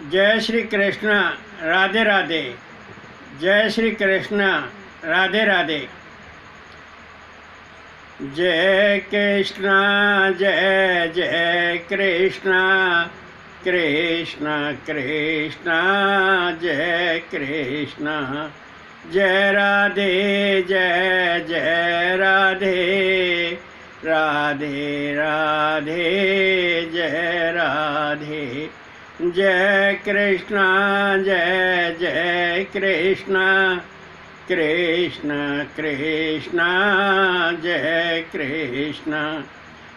जय श्री कृष्ण। राधे राधे। जय श्री कृष्ण। राधे राधे। जय कृष्ण जय जय कृष्ण कृष्ण कृष्ण जय कृष्ण। जय राधे जय जय राधे राधे राधे जय राधे। जय कृष्ण जय जय कृष्ण कृष्ण कृष्ण जय कृष्ण।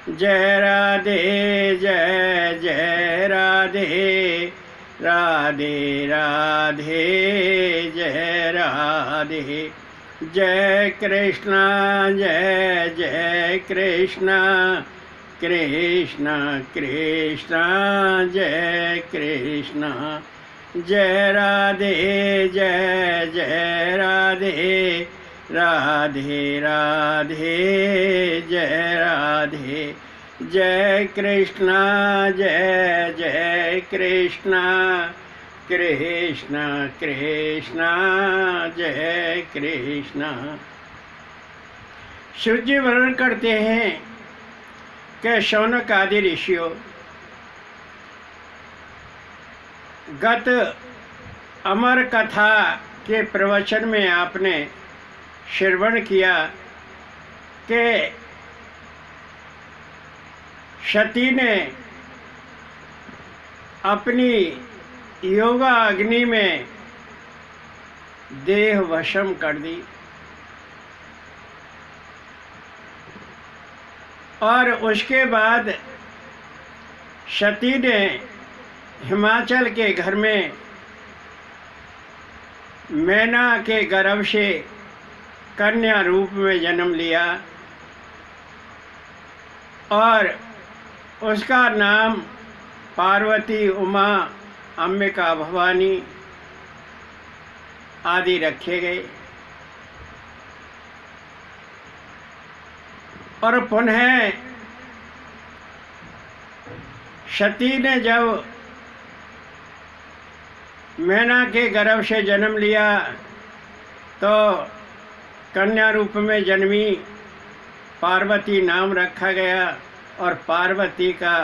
जय राधे जय जय राधे राधे राधे जय राधे। जय कृष्ण जय जय कृष्ण कृष्ण कृष्ण जय कृष्ण। जय राधे जय जय राधे राधे राधे जय राधे। जय कृष्ण जय जय कृष्ण कृष्ण कृष्ण जय कृष्ण। शिव जी वर्णन करते हैं कि शौनक आदि ऋषियों गत अमर कथा के प्रवचन में आपने श्रवण किया कि सती ने अपनी योगा अग्नि में देह वशम कर दी और उसके बाद सती ने हिमाचल के घर में मैना के गर्भ से कन्या रूप में जन्म लिया और उसका नाम पार्वती, उमा, अंबिका, भवानी आदि रखे गए। और पुनः सती ने जब मैना के गर्भ से जन्म लिया तो कन्या रूप में जन्मी, पार्वती नाम रखा गया और पार्वती का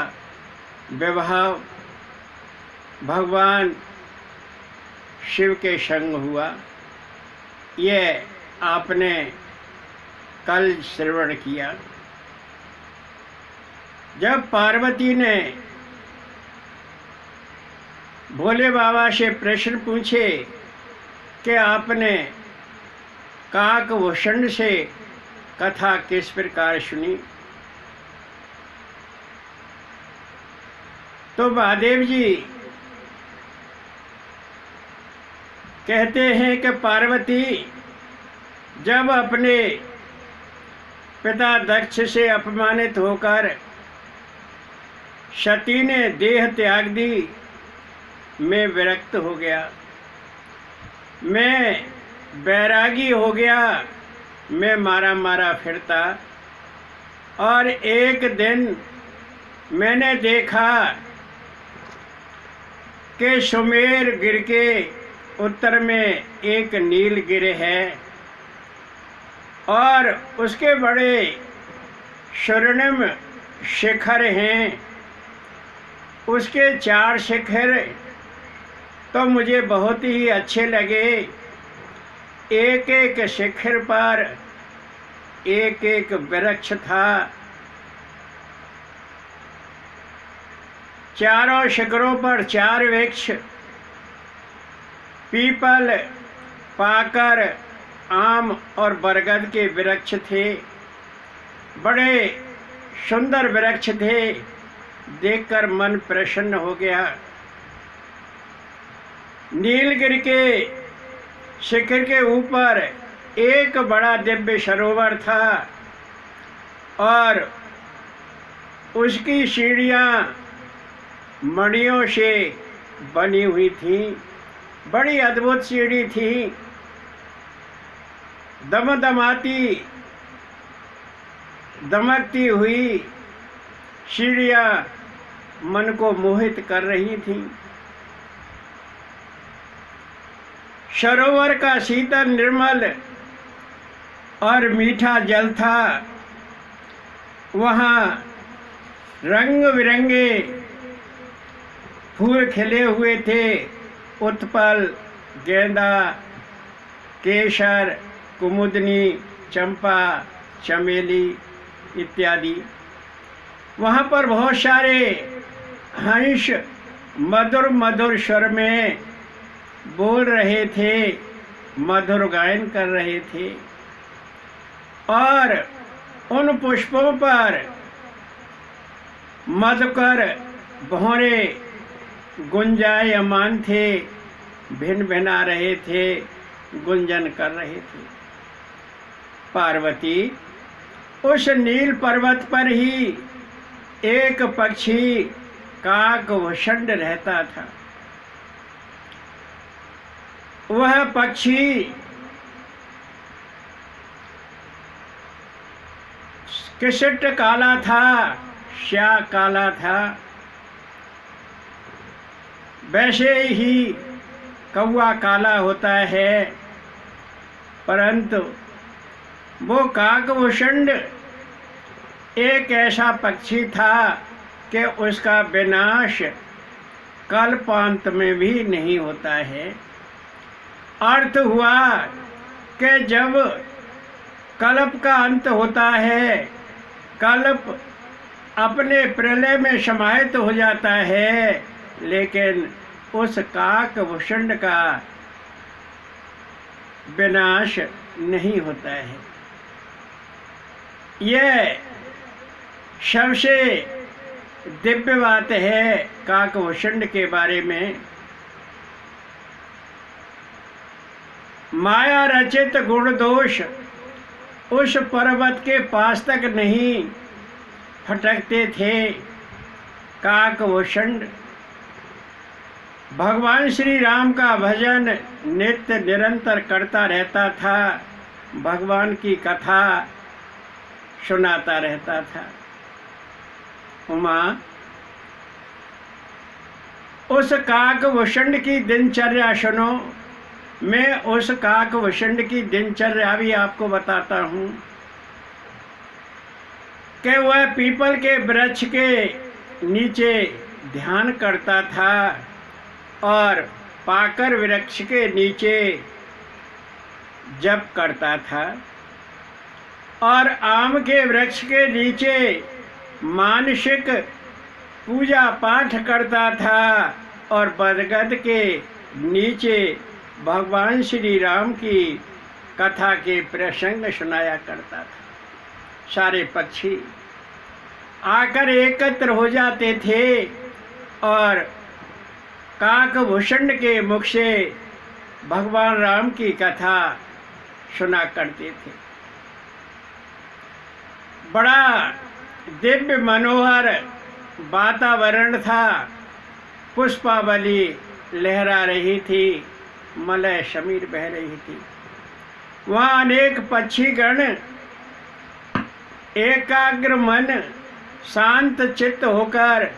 विवाह भगवान शिव के संग हुआ। ये आपने कल श्रवण किया। जब पार्वती ने भोले बाबा से प्रश्न पूछे कि आपने काकभूषण से कथा किस प्रकार सुनी, तो महादेव जी कहते हैं कि पार्वती जब अपने पिता दक्ष से अपमानित होकर सती ने देह त्याग दी, मैं विरक्त हो गया, मैं बैरागी हो गया, मैं मारा मारा फिरता। और एक दिन मैंने देखा कि सुमेर गिर के उत्तर में एक नीलगिरि है और उसके बड़े स्वर्णिम शिखर हैं। उसके 4 शिखर तो मुझे बहुत ही अच्छे लगे। एक एक शिखर पर एक एक वृक्ष था। चारों शिखरों पर 4 वृक्ष पीपल, पाकर, आम और बरगद के वृक्ष थे। बड़े सुंदर वृक्ष थे, देखकर मन प्रसन्न हो गया। नीलगिरि के शिखर के ऊपर एक बड़ा दिव्य सरोवर था और उसकी सीढ़ियाँ मणियों से बनी हुई थीं। बड़ी अद्भुत सीढ़ी थी। दमदमाती दमकती हुई सीढ़ियाँ मन को मोहित कर रही थीं। सरोवर का शीतल निर्मल और मीठा जल था। वहाँ रंग बिरंगे फूल खिले हुए थे, उत्पल, गेंदा, केसर, कुमुदनी, चंपा, चमेली इत्यादि। वहाँ पर बहुत सारे हंस मधुर मधुर स्वर में बोल रहे थे, मधुर गायन कर रहे थे, और उन पुष्पों पर मधुकर भौरे गुंजायमान थे, भिन भिना रहे थे, गुंजन कर रहे थे। पार्वती, उस नील पर्वत पर ही एक पक्षी काकभूषण रहता था। वह पक्षी किसट काला था, श्या काला था। वैसे ही कौवा काला होता है, परंतु वो काकभूषण एक ऐसा पक्षी था कि उसका विनाश कल्पांत में भी नहीं होता है। अर्थ हुआ कि जब कल्प का अंत होता है, कल्प अपने प्रलय में समाहित हो जाता है, लेकिन उस काकभूषण का विनाश नहीं होता है। यह सबसे दिव्य बात है काकभूषण के बारे में। माया रचित गुण दोष उस पर्वत के पास तक नहीं फटकते थे। काकभूषण भगवान श्री राम का भजन नित्य निरंतर करता रहता था, भगवान की कथा सुनाता रहता था। उमा, उस काकभूषण की दिनचर्या सुनो। मैं उस काकभूषण की दिनचर्या भी आपको बताता हूँ कि वह पीपल के वृक्ष के नीचे ध्यान करता था और पाकर वृक्ष के नीचे जप करता था, और आम के वृक्ष के नीचे मानसिक पूजा पाठ करता था, और बरगद के नीचे भगवान श्री राम की कथा के प्रसंग सुनाया करता था। सारे पक्षी आकर एकत्र हो जाते थे और काकभूषण के मुख से भगवान राम की कथा सुना करते थे। बड़ा दिव्य मनोहर वातावरण था। पुष्पावली लहरा रही थी, मलय समीर बह रही थी। वहाँ अनेक पक्षीगण एकाग्र मन शांत चित्त होकर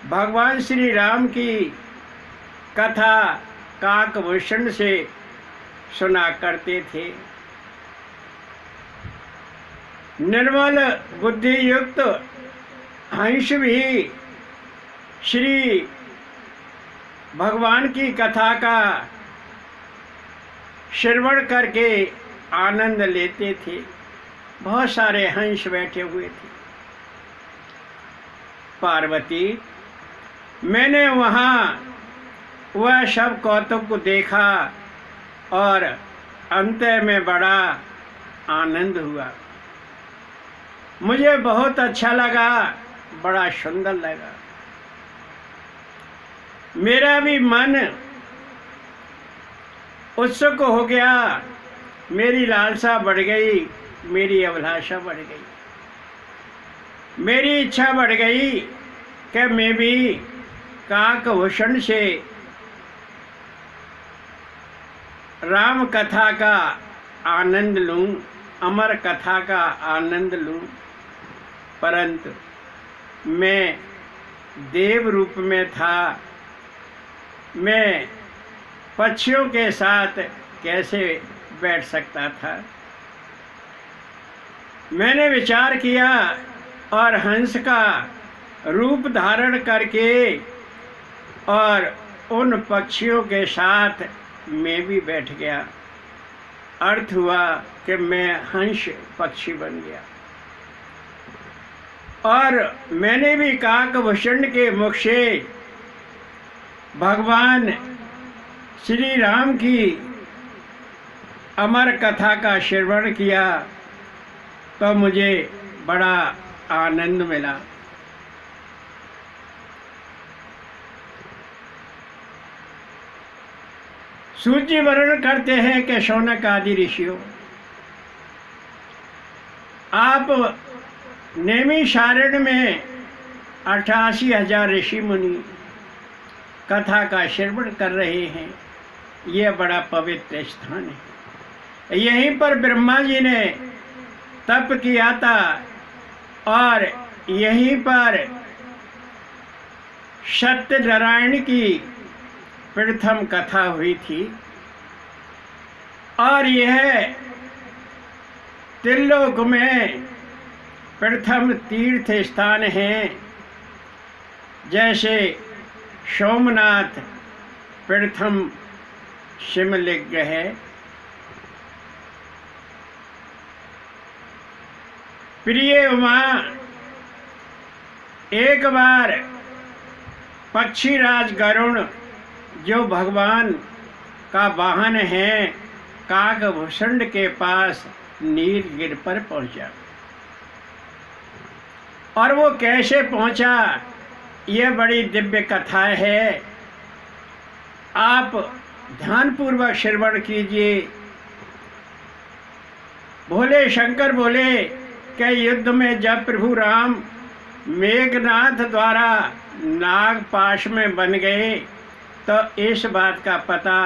भगवान श्री राम की कथा काकभूषण से सुना करते थे। निर्मल बुद्धि युक्त हंस भी श्री भगवान की कथा का श्रवण करके आनंद लेते थे। बहुत सारे हंस बैठे हुए थे। पार्वती, मैंने वहाँ वह सब कौतुक को देखा और अंत में बड़ा आनंद हुआ। मुझे बहुत अच्छा लगा, बड़ा सुंदर लगा। मेरा भी मन उत्सुक हो गया, मेरी लालसा बढ़ गई, मेरी अभिलाषा बढ़ गई, मेरी इच्छा बढ़ गई कि मैं भी काकभूषण से राम कथा का आनंद लूं, अमर कथा का आनंद लूं। परंतु मैं देव रूप में था, मैं पक्षियों के साथ कैसे बैठ सकता था। मैंने विचार किया और हंस का रूप धारण करके और उन पक्षियों के साथ मैं भी बैठ गया। अर्थ हुआ कि मैं हंस पक्षी बन गया और मैंने भी काकभूषण के मुख से भगवान श्री राम की अमर कथा का श्रवण किया तो मुझे बड़ा आनंद मिला। सूची वर्णन करते हैं कि शौनक आदि ऋषियों, आप नैमिषारण्य में 88,000 ऋषि मुनि कथा का श्रवण कर रहे हैं। यह बड़ा पवित्र स्थान है। यहीं पर ब्रह्मा जी ने तप किया था और यहीं पर सत्यनारायण की प्रथम कथा हुई थी और यह त्रिलोक में प्रथम तीर्थ स्थान है। जैसे सोमनाथ प्रथम शिवलिंग है, प्रिय उमा एक बार पक्षीराज गरुण जो भगवान का वाहन है काकभूषण के पास नीलगिरि पर पहुंचा। और वो कैसे पहुंचा, यह बड़ी दिव्य कथा है। आप ध्यानपूर्वक श्रवण कीजिए। भोले शंकर बोले कि युद्ध में जब प्रभु राम मेघनाथ द्वारा नागपाश में बन गए तो इस बात का पता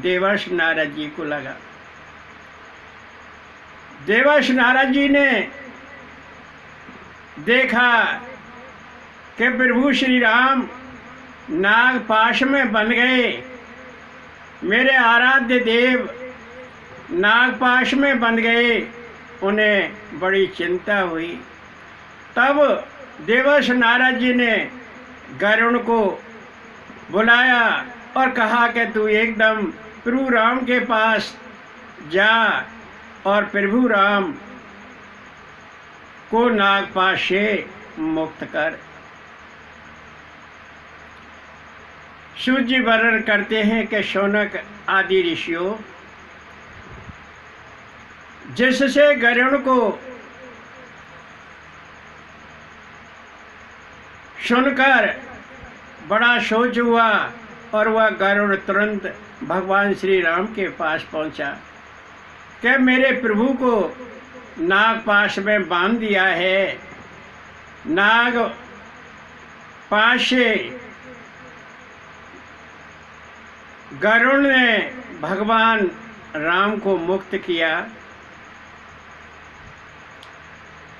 देवर्षि नारद जी को लगा। देवर्षि नारद जी ने देखा कि प्रभु श्री राम नागपाश में बन गए, मेरे आराध्य देव नागपाश में बन गए। उन्हें बड़ी चिंता हुई। तब देवर्षि नारद जी ने गरुड़ को बुलाया और कहा कि तू एकदम प्रभु राम के पास जा और प्रभु राम को नागपाश से मुक्त कर। सूर्य वर्णन करते हैं कि शौनक आदि ऋषियों, जिससे गरुड़ को सुनकर बड़ा सोच हुआ और वह गरुड़ तुरंत भगवान श्री राम के पास पहुंचा कि मेरे प्रभु को नागपाश में बांध दिया है। नाग पाश से गरुड़ ने भगवान राम को मुक्त किया।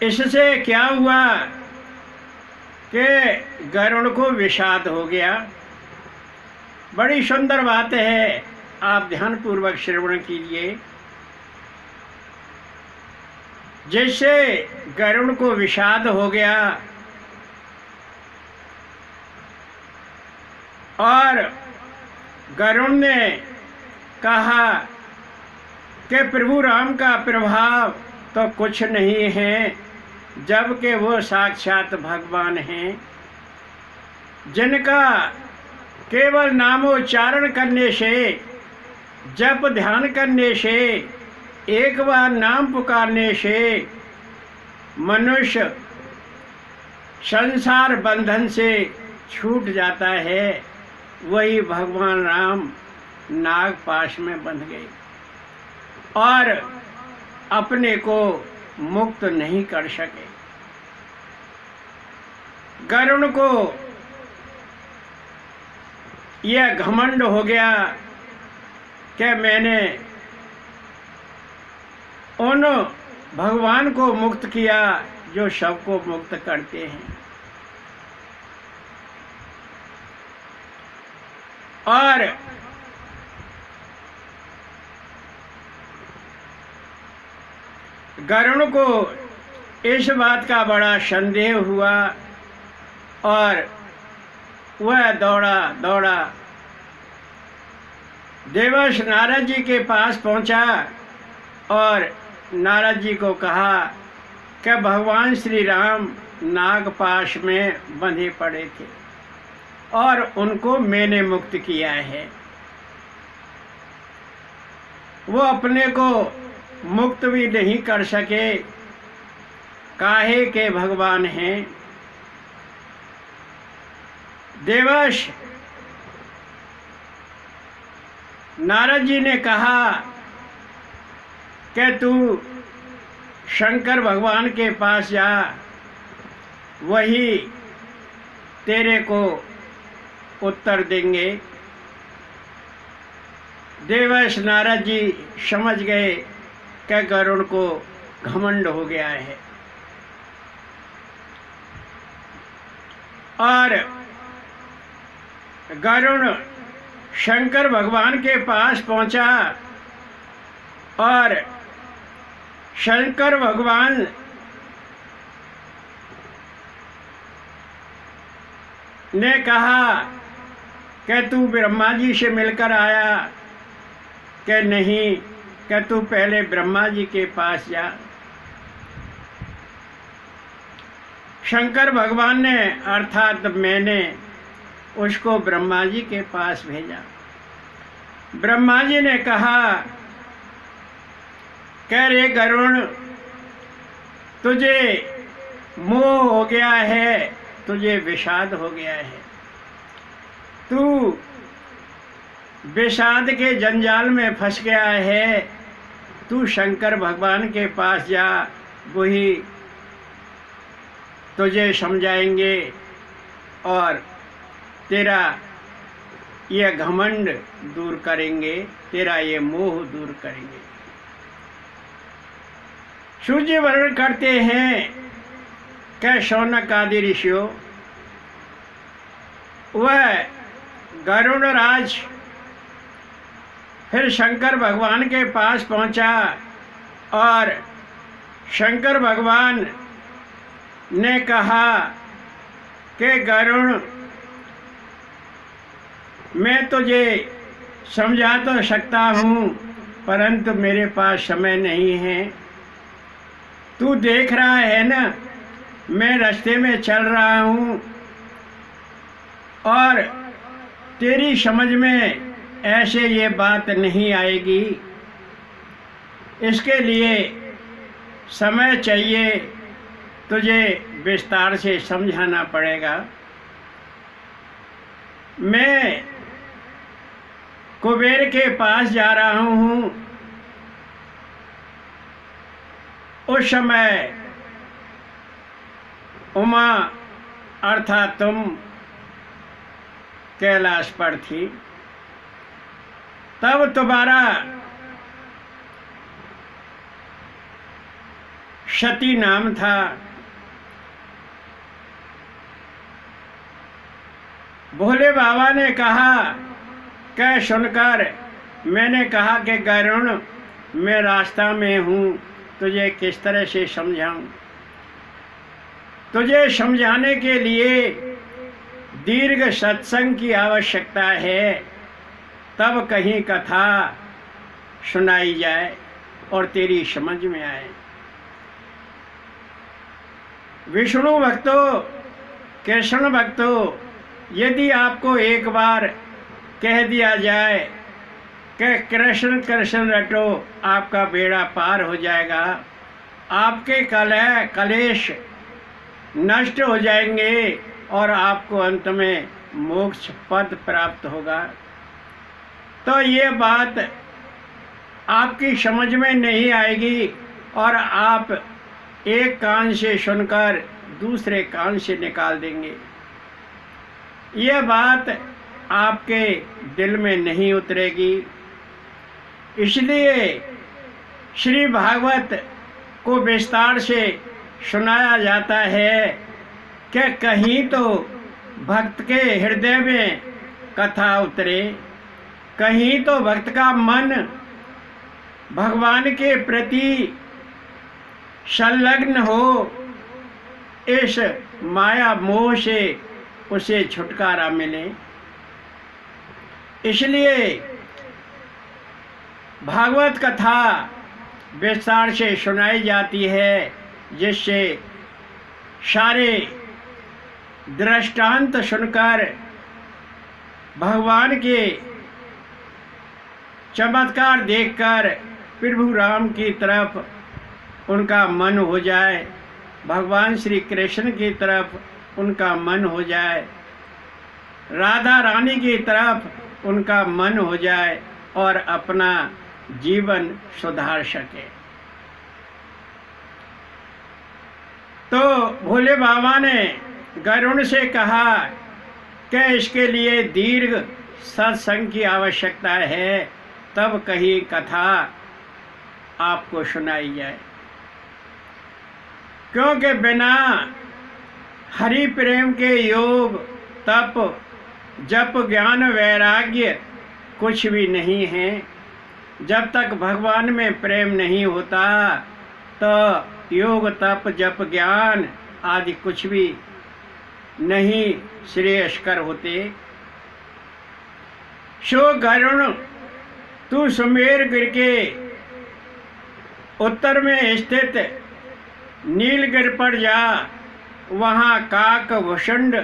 इससे क्या हुआ कि गरुड़ को विषाद हो गया। बड़ी सुंदर बात है, आप ध्यानपूर्वक श्रवण कीजिए। जैसे गरुड़ को विषाद हो गया और गरुड़ ने कहा कि प्रभु राम का प्रभाव तो कुछ नहीं है, जबकि वो साक्षात भगवान हैं, जिनका केवल नामोच्चारण करने से, जप ध्यान करने से, एक बार नाम पुकारने से मनुष्य संसार बंधन से छूट जाता है। वही भगवान राम नागपाश में बंध गए और अपने को मुक्त नहीं कर सके। गरुड़ को यह घमंड हो गया कि मैंने उन भगवान को मुक्त किया जो सबको मुक्त करते हैं। और गरुड़ को इस बात का बड़ा संदेह हुआ और वह दौड़ा दौड़ा देवर्षि नारद जी के पास पहुंचा और नारद जी को कहा कि भगवान श्री राम नागपाश में बंधे पड़े थे और उनको मैंने मुक्त किया है। वो अपने को मुक्त भी नहीं कर सके, काहे के भगवान हैं। देवर्षि नारद जी ने कहा कि तू शंकर भगवान के पास जा, वही तेरे को उत्तर देंगे। देवर्षि नारद जी समझ गए कि गरुड़ को घमंड हो गया है और गरुड़ शंकर भगवान के पास पहुंचा और शंकर भगवान ने कहा कि तू ब्रह्मा जी से मिलकर आया कि नहीं, कि तू पहले ब्रह्मा जी के पास जा। शंकर भगवान ने अर्थात मैंने उसको ब्रह्मा जी के पास भेजा। ब्रह्मा जी ने कहा कह रे गरुड़, तुझे मोह हो गया है, तुझे विषाद हो गया है, तू विषाद के जंजाल में फंस गया है। तू शंकर भगवान के पास जा, वही तुझे समझाएंगे और तेरा ये घमंड दूर करेंगे, तेरा ये मोह दूर करेंगे। सूर्य वर्णन करते हैं कि शौनक आदि ऋषियों, वह गरुड़ राज फिर शंकर भगवान के पास पहुंचा और शंकर भगवान ने कहा कि गरुड़, मैं तुझे समझा तो सकता हूँ, परंतु मेरे पास समय नहीं है। तू देख रहा है ना, मैं रास्ते में चल रहा हूँ और तेरी समझ में ऐसे ये बात नहीं आएगी। इसके लिए समय चाहिए, तुझे विस्तार से समझाना पड़ेगा। मैं कुबेर के पास जा रहा हूँ। उस समय उमा अर्थात तुम कैलाश पर थी, तब तुम्हारा सती नाम था। भोले बाबा ने कहा कह सुनकर, मैंने कहा कि गरुड़, मैं रास्ता में हूँ, तुझे किस तरह से समझाऊं। तुझे समझाने के लिए दीर्घ सत्संग की आवश्यकता है, तब कहीं कथा सुनाई जाए और तेरी समझ में आए। विष्णु भक्तों, कृष्ण भक्तों, यदि आपको एक बार कह दिया जाए कि कृष्ण कृष्ण रटो, आपका बेड़ा पार हो जाएगा, आपके कलेश नष्ट हो जाएंगे और आपको अंत में मोक्ष पद प्राप्त होगा, तो ये बात आपकी समझ में नहीं आएगी और आप एक कान से सुनकर दूसरे कान से निकाल देंगे। यह बात आपके दिल में नहीं उतरेगी। इसलिए श्री भागवत को विस्तार से सुनाया जाता है कि कहीं तो भक्त के हृदय में कथा उतरे, कहीं तो भक्त का मन भगवान के प्रति संलग्न हो, इस माया मोह से उसे छुटकारा मिले। इसलिए भागवत कथा विस्तार से सुनाई जाती है, जिससे सारे दृष्टांत सुनकर भगवान के चमत्कार देखकर प्रभु राम की तरफ उनका मन हो जाए, भगवान श्री कृष्ण की तरफ उनका मन हो जाए, राधा रानी की तरफ उनका मन हो जाए और अपना जीवन सुधार सके। तो भोले बाबा ने गरुड़ से कहा कि इसके लिए दीर्घ सत्संग की आवश्यकता है, तब कहीं कथा आपको सुनाई जाए, क्योंकि बिना हरि प्रेम के योग, तप, जप, ज्ञान, वैराग्य कुछ भी नहीं है। जब तक भगवान में प्रेम नहीं होता तो योग, तप, जप, ज्ञान आदि कुछ भी नहीं श्रेयस्कर होते। सो गरुड़, तू सुमेरगिर के उत्तर में स्थित नीलगिर पर जा, वहाँ काक भुषुंड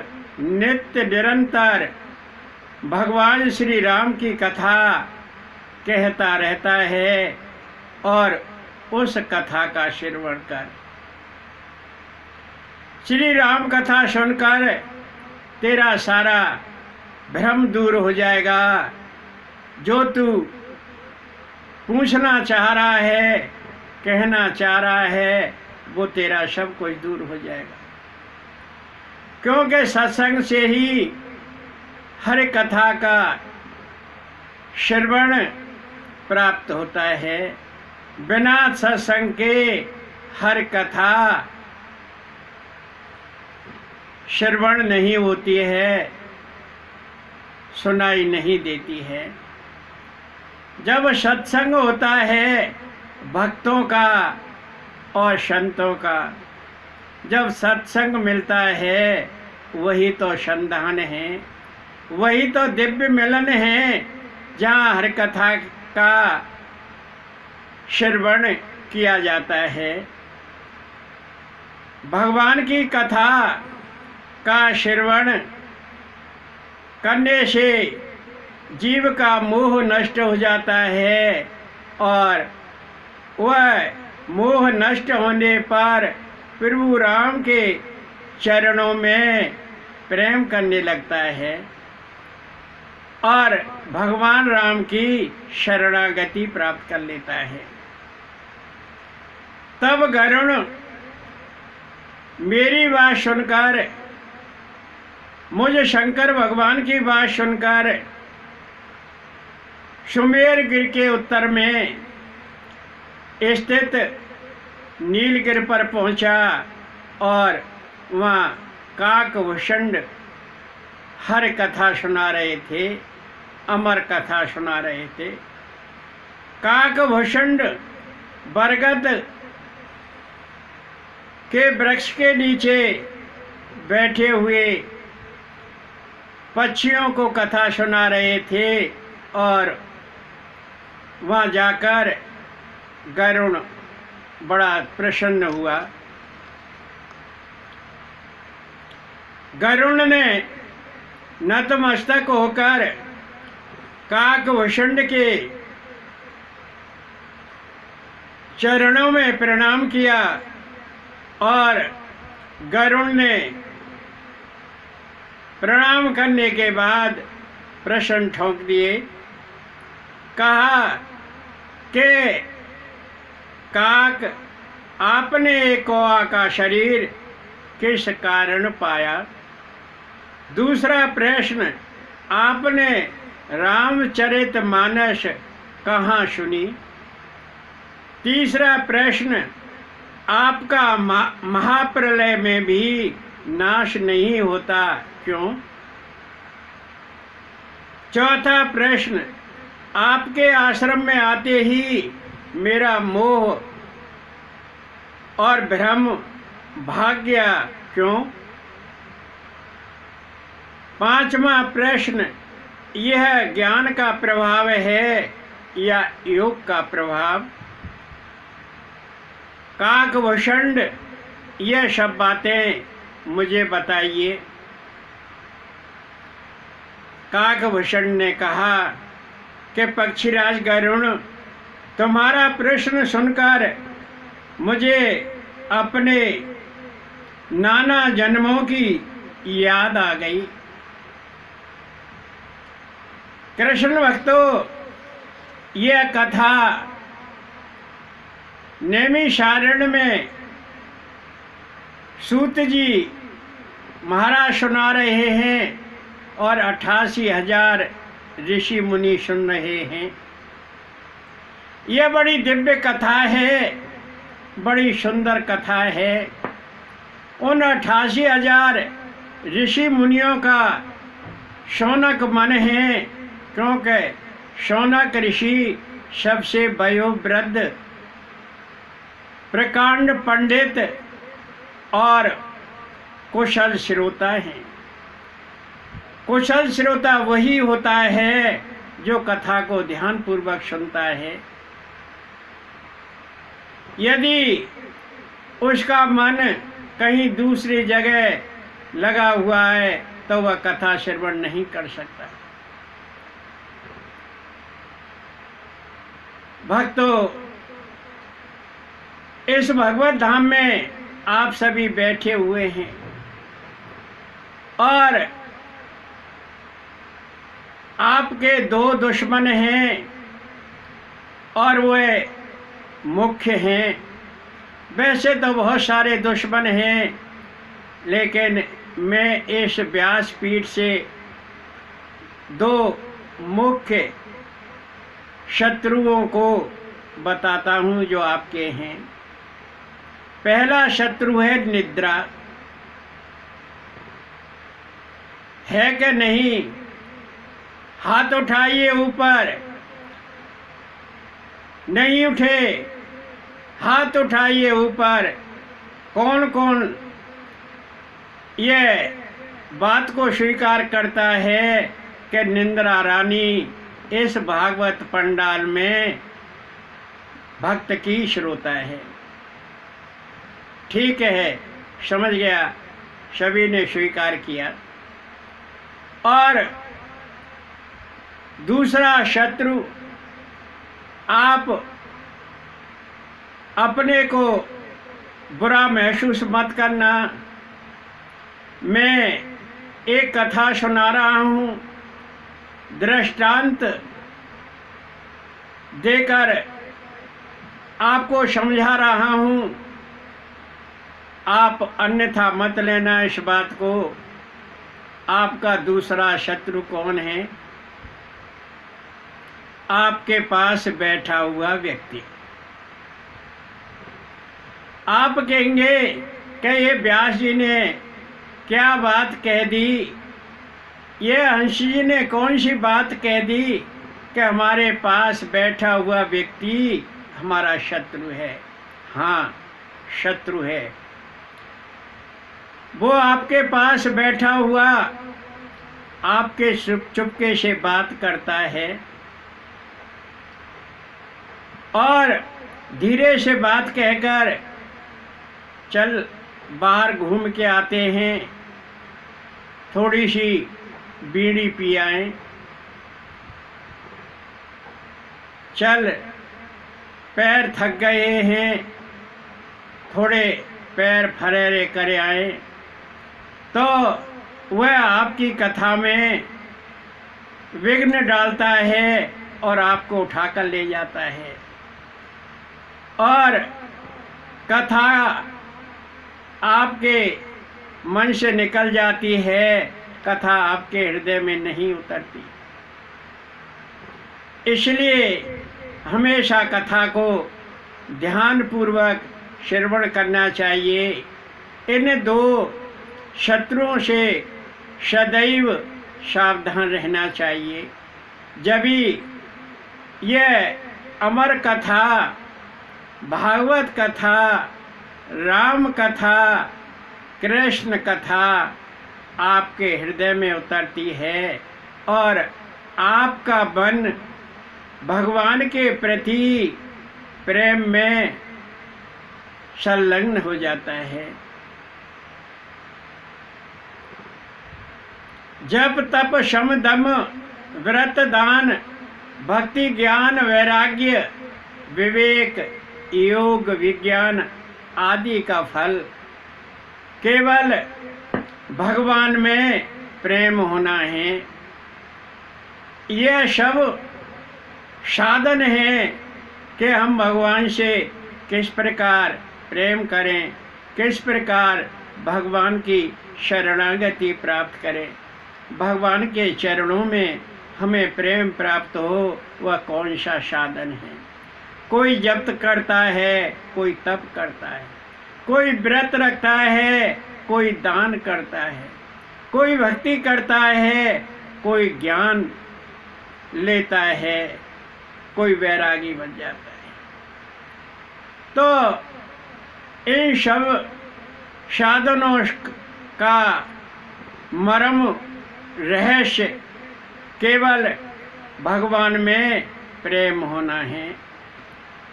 नित्य निरंतर भगवान श्री राम की कथा कहता रहता है, और उस कथा का श्रवण कर। श्री राम कथा सुनकर तेरा सारा भ्रम दूर हो जाएगा। जो तू पूछना चाह रहा है, कहना चाह रहा है, वो तेरा सब कुछ दूर हो जाएगा, क्योंकि सत्संग से ही हर कथा का श्रवण प्राप्त होता है। बिना सत्संग के हर कथा श्रवण नहीं होती है, सुनाई नहीं देती है। जब सत्संग होता है भक्तों का और संतों का, जब सत्संग मिलता है, वही तो संधान है, वही तो दिव्य मिलन है, जहाँ हर कथा का श्रवण किया जाता है। भगवान की कथा का श्रवण करने से जीव का मोह नष्ट हो जाता है, और वह मोह नष्ट होने पर प्रभु राम के चरणों में प्रेम करने लगता है और भगवान राम की शरणागति प्राप्त कर लेता है। तब गरुड़ मेरी बात सुनकर, मुझे शंकर भगवान की बात सुनकर सुमेरगिर के उत्तर में स्थित नीलगिर पर पहुंचा, और वहाँ काक भुषुंड हर कथा सुना रहे थे, अमर कथा सुना रहे थे। काक भुषुंड बरगद के वृक्ष के नीचे बैठे हुए पक्षियों को कथा सुना रहे थे, और वहाँ जाकर गरुड़ बड़ा प्रसन्न हुआ। गरुड़ ने नतमस्तक होकर काक भुषुंड के चरणों में प्रणाम किया, और गरुड़ ने प्रणाम करने के बाद प्रश्न ठोक दिए। कहा कि काक, आपने कौआ का शरीर किस कारण पाया? दूसरा प्रश्न, आपने रामचरितमानस कहाँ सुनी? तीसरा प्रश्न, आपका महाप्रलय में भी नाश नहीं होता क्यों? चौथा प्रश्न, आपके आश्रम में आते ही मेरा मोह और भ्रम भाग गया क्यों? पांचवा प्रश्न, यह ज्ञान का प्रभाव है या योग का प्रभाव? काकभूषण, यह सब बातें मुझे बताइए। काकभूषण ने कहा कि पक्षीराज गरुण, तुम्हारा प्रश्न सुनकर मुझे अपने नाना जन्मों की याद आ गई। कृष्ण भक्तों, यह कथा नैमिषारण्य में सूत जी महाराज सुना रहे हैं और 88,000 ऋषि मुनि सुन रहे हैं। यह बड़ी दिव्य कथा है, बड़ी सुंदर कथा है। उन 88,000 ऋषि मुनियों का शौनक मन है, क्योंकि शौनक ऋषि सबसे वयोवृद्ध, प्रकांड पंडित और कुशल श्रोता हैं। कुशल श्रोता वही होता है जो कथा को ध्यानपूर्वक सुनता है। यदि उसका मन कहीं दूसरी जगह लगा हुआ है तो वह कथा श्रवण नहीं कर सकता। भक्तों, इस भगवत धाम में आप सभी बैठे हुए हैं और आपके दो दुश्मन हैं और वे मुख्य हैं। वैसे तो बहुत सारे दुश्मन हैं, लेकिन मैं इस व्यासपीठ से दो मुख्य शत्रुओं को बताता हूँ जो आपके हैं। पहला शत्रु है निद्रा। है कि नहीं? हाथ उठाइए ऊपर। नहीं उठे? हाथ उठाइए ऊपर। कौन कौन ये बात को स्वीकार करता है कि निंद्रा रानी इस भागवत पंडाल में भक्त की श्रोता है? ठीक है, समझ गया, सभी ने स्वीकार किया। और दूसरा शत्रु, आप अपने को बुरा महसूस मत करना। मैं एक कथा सुना रहा हूँ, दृष्टांत देकर आपको समझा रहा हूँ। आप अन्यथा मत लेना इस बात को। आपका दूसरा शत्रु कौन है? आपके पास बैठा हुआ व्यक्ति। आप कहेंगे कि ये व्यास जी ने क्या बात कह दी, ये हंस जी ने कौन सी बात कह दी कि हमारे पास बैठा हुआ व्यक्ति हमारा शत्रु है। हाँ, शत्रु है। वो आपके पास बैठा हुआ आपके चुपके से बात करता है और धीरे से बात कहकर चल बाहर घूम के आते हैं, थोड़ी सी बीड़ी पी आएं, चल पैर थक गए हैं, थोड़े पैर फरेरे करे आए, तो वह आपकी कथा में विघ्न डालता है और आपको उठाकर ले जाता है और कथा आपके मन से निकल जाती है, कथा आपके हृदय में नहीं उतरती। इसलिए हमेशा कथा को ध्यानपूर्वक श्रवण करना चाहिए। इन दो शत्रुओं से सदैव सावधान रहना चाहिए। जब भी यह अमर कथा, भागवत कथा राम कथा, कृष्ण कथा आपके हृदय में उतरती है और आपका मन भगवान के प्रति प्रेम में संलग्न हो जाता है। जप तप शम दम व्रत दान भक्ति ज्ञान वैराग्य विवेक योग विज्ञान आदि का फल केवल भगवान में प्रेम होना है। यह सब साधन है कि हम भगवान से किस प्रकार प्रेम करें, किस प्रकार भगवान की शरणागति प्राप्त करें, भगवान के चरणों में हमें प्रेम प्राप्त हो, वह कौन सा साधन है। कोई जप करता है, कोई तप करता है, कोई व्रत रखता है, कोई दान करता है, कोई भक्ति करता है, कोई ज्ञान लेता है, कोई वैरागी बन जाता है। तो इन सब साधनों का मर्म रहस्य केवल भगवान में प्रेम होना है।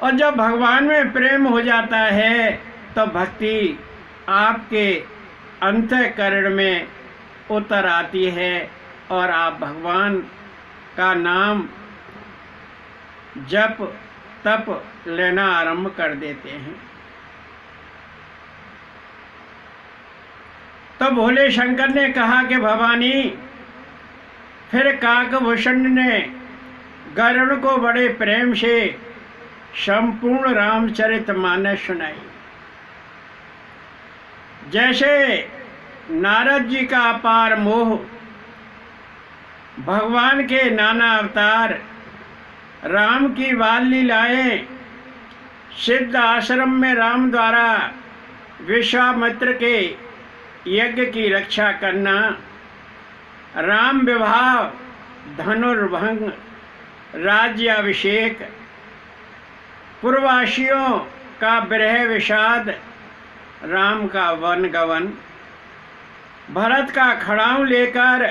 और जब भगवान में प्रेम हो जाता है तो भक्ति आपके अंतःकरण में उतर आती है और आप भगवान का नाम जप तप लेना आरंभ कर देते हैं। तो भोले शंकर ने कहा कि भवानी, फिर काकभूषण ने गरुड़ को बड़े प्रेम से संपूर्ण रामचरितमानस सुनाई। जैसे नारद जी का अपार मोह, भगवान के नाना अवतार, राम की बाल लीलाएं, सिद्ध आश्रम में राम द्वारा विश्वामित्र के यज्ञ की रक्षा करना, राम विवाह, धनुर्भंग, राज्याभिषेक, पूर्ववासियों का विरह विषाद, राम का वन गवन, भरत का खड़ाऊ लेकर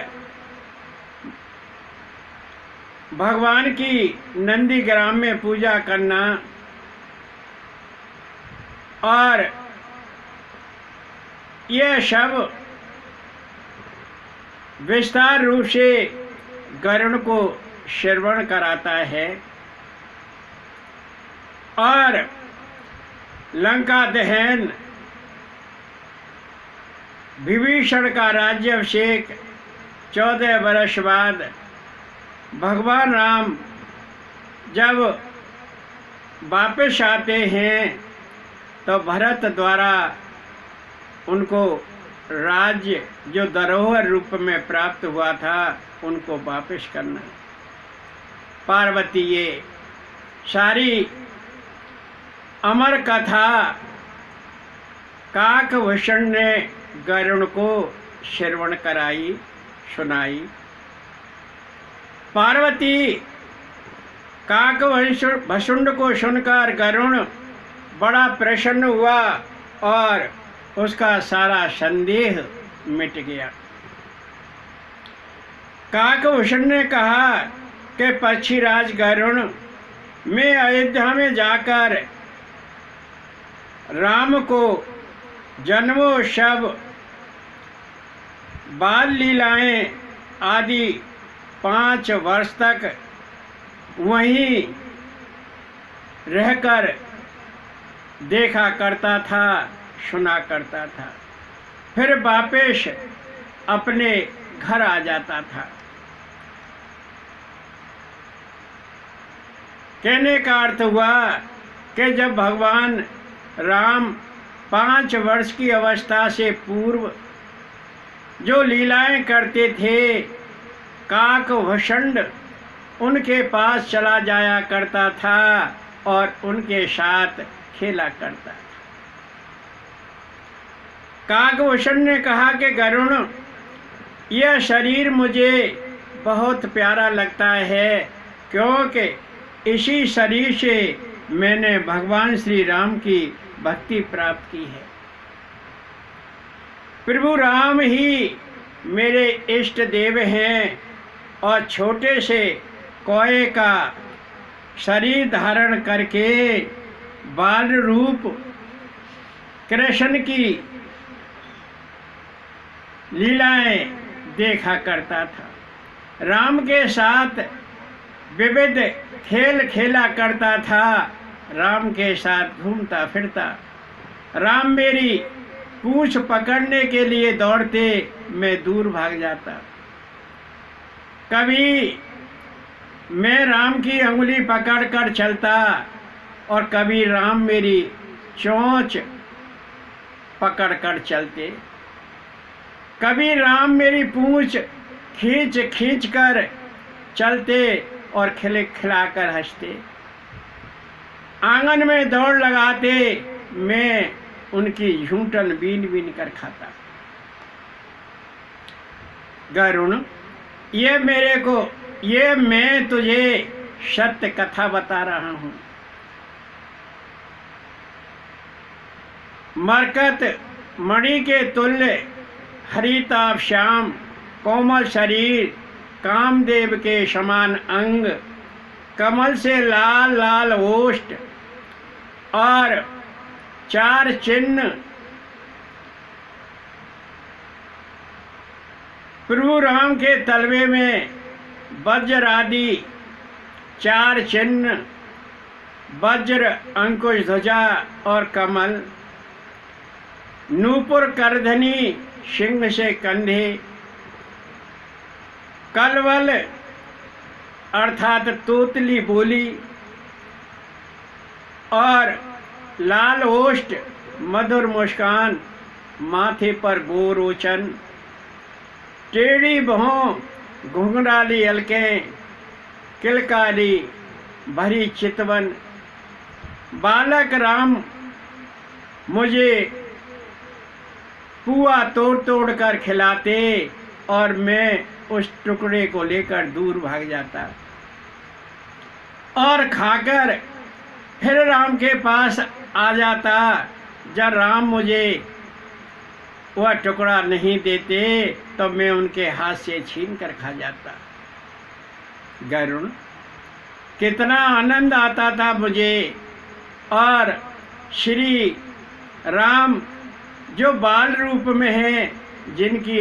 भगवान की नंदीग्राम में पूजा करना और यह सब विस्तार रूप से गरुड़ को श्रवण कराता है। और लंका दहन, विभीषण का राज्याभिषेक, 14 वर्ष बाद भगवान राम जब वापस आते हैं तो भरत द्वारा उनको राज्य जो धरोहर रूप में प्राप्त हुआ था उनको वापस करना। पार्वती ये सारी अमर कथा काकभूषण ने गरुड़ को श्रवण कराई, सुनाई। पार्वती काकभूषण को सुनकर गरुड़ बड़ा प्रसन्न हुआ और उसका सारा संदेह मिट गया। काकभूषण ने कहा कि पक्षीराज गरुड़, मैं अयोध्या में जाकर राम को जन्मोत्सव, बाल लीलाएं आदि 5 वर्ष तक वहीं रहकर देखा करता था, सुना करता था, फिर वापस अपने घर आ जाता था। कहने का अर्थ हुआ कि जब भगवान राम 5 वर्ष की अवस्था से पूर्व जो लीलाएं करते थे, काकभूषण उनके पास चला जाया करता था और उनके साथ खेला करता था। काकभूषण ने कहा कि गरुड़, यह शरीर मुझे बहुत प्यारा लगता है, क्योंकि इसी शरीर से मैंने भगवान श्री राम की भक्ति प्राप्त की है। प्रभु राम ही मेरे इष्ट देव हैं और छोटे से कोए का शरीर धारण करके बाल रूप कृष्ण की लीलाएं देखा करता था। राम के साथ विविध खेल खेला करता था। राम के साथ घूमता फिरता। राम मेरी पूंछ पकड़ने के लिए दौड़ते, मैं दूर भाग जाता। कभी मैं राम की अंगुली पकड़कर चलता और कभी राम मेरी चोंच पकड़कर चलते। कभी राम मेरी पूंछ खींच खींच कर चलते और खिलाकर हंसते। आंगन में दौड़ लगाते, मैं उनकी झूठन बीन बीन कर खाता। गरुण, ये मैं तुझे सत्य कथा बता रहा हूँ। मरकत मणि के तुल्य हरिताभ श्याम कोमल शरीर, कामदेव के समान अंग, कमल से लाल लाल ओष्ठ और 4 चिन्ह। प्रभु राम के तलवे में वज्र आदि 4 चिन्ह, वज्र, अंकुश, ध्वजा और कमल, नूपुर करधनी, सिंह से कंधे, कलवल अर्थात तोतली बोली और लाल ओष्ठ, मधुर मुस्कान, माथे पर गोरोचन, टेढ़ी भौं, घुंघराली अलकें, किलकारी भरी चितवन। बालक राम मुझे पुआ तोड़ तोड़ कर खिलाते और मैं उस टुकड़े को लेकर दूर भाग जाता और खाकर फिर राम के पास आ जाता। जब राम मुझे वह टुकड़ा नहीं देते तो मैं उनके हाथ से छीन कर खा जाता। गरुण, कितना आनंद आता था मुझे। और श्री राम जो बाल रूप में हैं, जिनकी